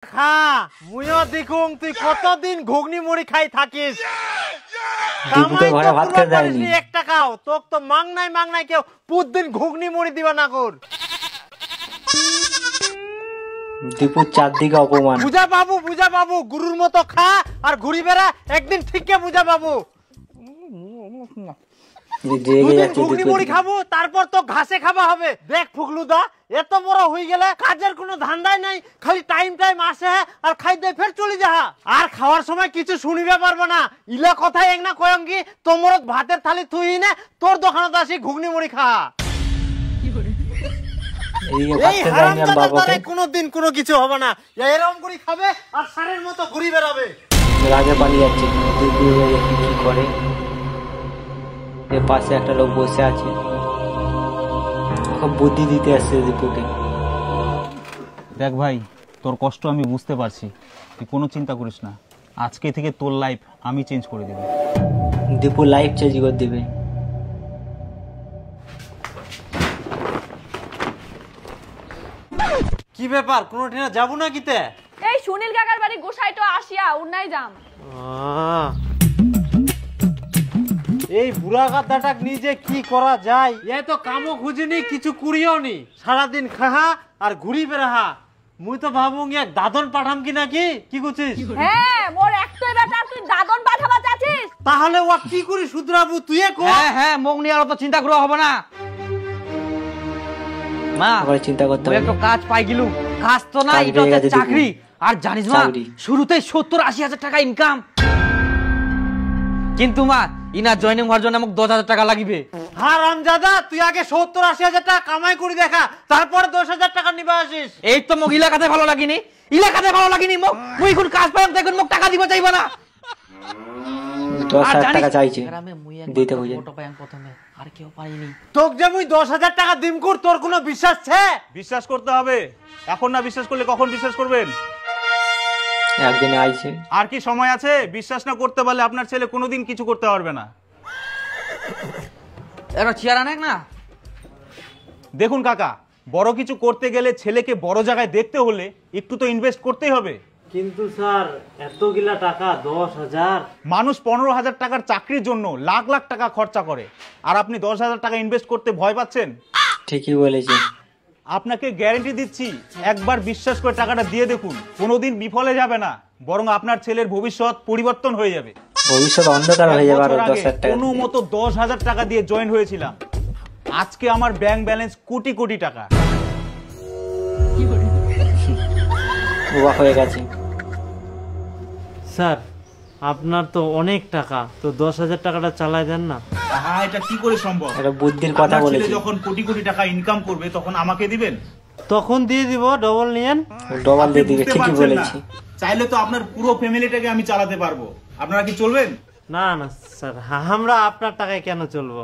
খা মুইও দেখুং তুই কতদিন ঘুগনি মুড়ি খাই থাকিস। দীপুকে ঘরে ভাত খেতে দেয়নি। 1 টাকাও তোক তো মাংনাই কেউ প্রতিদিন ঘুগনি মুড়ি দিবা না কর। দীপুর চারদিকে অপমান। বুঝা বাবু গুরুর মতো খা আর ঘুরি বেড়া, একদিন ঠিকই বুঝা বাবু। ঘুগনি মুড়ি খাবো তারপর তো ঘাসে খাওয়া হবে। দেখ ফুকলুদা এত বড় হয়ে গেলে কাজের কোনো ধান্দাই নাই, খালি টাইম আসে আর খাই দিয়ে ফের চলে যা। আর খাওয়ার সময় কিছু শুনিবে পারবো না। ইলা কথাই এক না কয়ঙ্গি তোমর ভাতের থালি থুই না তোর দোকানে আসি ঘুগনি মুড়ি খা। এই হারামজাদার কোনোদিন কোনো কিছু হবে না, এরকম করে খাবে আর সারের মতো ঘুরি বেড়াবে। রাগে পালিয়ে যাচ্ছে। দীপু কি করে, এর পাশে একটা লোক বসে আছে, বুদ্ধি দিতে আসছে দীপুকে। দেখ ভাই, তোর কষ্ট আমি বুঝতে পারছি, তুই কোনো চিন্তা করিস না। আজকে থেকে তোর লাইফ আমি চেঞ্জ করে দেব। দীপু লাইফ চেঞ্জ করে দিবে। কি ব্যাপার, কোনো ঠিনা যাবো না কিতে? এই সুনীল কাকার বাড়ি গোসাইটো আসিয়া উন্নাই যাম। এই বুড়া গাদাটাক নিজে কি করা যায়, এ তো কামও খুঁজিনি কিছু করিও নি, সারাদিন খাহা আর ঘুরি বেড়াহা। মুই তো ভাবুং এক দাদন পাঠাম কি নাকি, কি করছিস? হ্যাঁ মোর একটাই বেটা, তুই দাদন পাঠাবা চাচ্ছিস? তাহলে ও কি করে শুধরাবু তুই কো? হ্যাঁ মুখ নিয়ে আর অত চিন্তা করা হবে না। মা চিন্তা করতে হবে, একটা কাজ পাই গেলু। কাজ তো না, এটা হচ্ছে চাকরি। আর জানিস মা, শুরুতেই 70-80 হাজার টাকা ইনকাম, কিন্তু মা ইনা জয়েনিং হওয়ার জন্য আমাকে 10,000 টাকা লাগবে। হারামজাদা তুই আগে 70-80 হাজার টাকা কামাই করে দেখা, তারপর 10,000 টাকা নিবা আসিস। এই তো মোক ইলাকাতে ভালো লাগেনি, মোক মুই এখন কাজ পাইম দেখুন মোক টাকা দিব চাইবা না। 10,000 টাকা চাইছে দিতে হইছে। প্রথমে আর কেউ পাইনি। তোক যে মুই 10,000 টাকা দিম কর, তোর কোনো বিশ্বাস ছে? বিশ্বাস করতে হবে, এখন না বিশ্বাস করলে কখন বিশ্বাস করবেন? একদিনে আইছে, আর কি সময় আছে? বিশ্বাস না করতে পারলে আপনার ছেলে কোনোদিন কিছু করতে পারবে না। এটা চেয়ার আনেক না। দেখুন কাকা, বড় কিছু করতে গেলে ছেলেকে বড় জায়গায় দেখতে হলে একটু তো ইনভেস্ট করতেই হবে। কিন্তু স্যার এতগুলা টাকা 10,000, মানুষ 15,000 টাকার চাকরির জন্য লাখ লাখ টাকা খরচা করে, আর আপনি 10,000 টাকা ইনভেস্ট করতে ভয় পাচ্ছেন? ঠিকই বলেছে। আপনাকে গ্যারান্টি দিচ্ছি, একবার বিশ্বাস করে টাকাটা দিয়ে দেখুন, কোনোদিন বিফলে যাবে না, বরং আপনার ছেলের ভবিষ্যৎ পরিবর্তন হয়ে যাবে। ভবিষ্যৎ অন্ধকার হয়ে যাবে। আর 10,000 টাকা কোনো মতো 10,000 টাকা দিয়ে জয়েন হয়েছিলাম, আজকে আমার ব্যাংক ব্যালেন্স কোটি কোটি টাকা। অবাক হয়ে গেছে। স্যার আপনার তো অনেক টাকা, তো 10,000 টাকাটা চালাই দেন না। হ্যাঁ, এটা কি করে সম্ভব? এটা বুদ্ধির কথা বলেছে। যখন কোটি কোটি টাকা ইনকাম করবে তখন আমাকে দিবেন? তখন দিয়ে দিব, ডবল নিয়েন। ডবল দিয়ে দিবে, ঠিকই বলেছি। চাইলে তো আপনার পুরো ফ্যামিলিটাকে আমি চালাতে পারবো, আপনারা কি চলবেন? না স্যার, আমরা আপনার টাকায় কেন চলবো?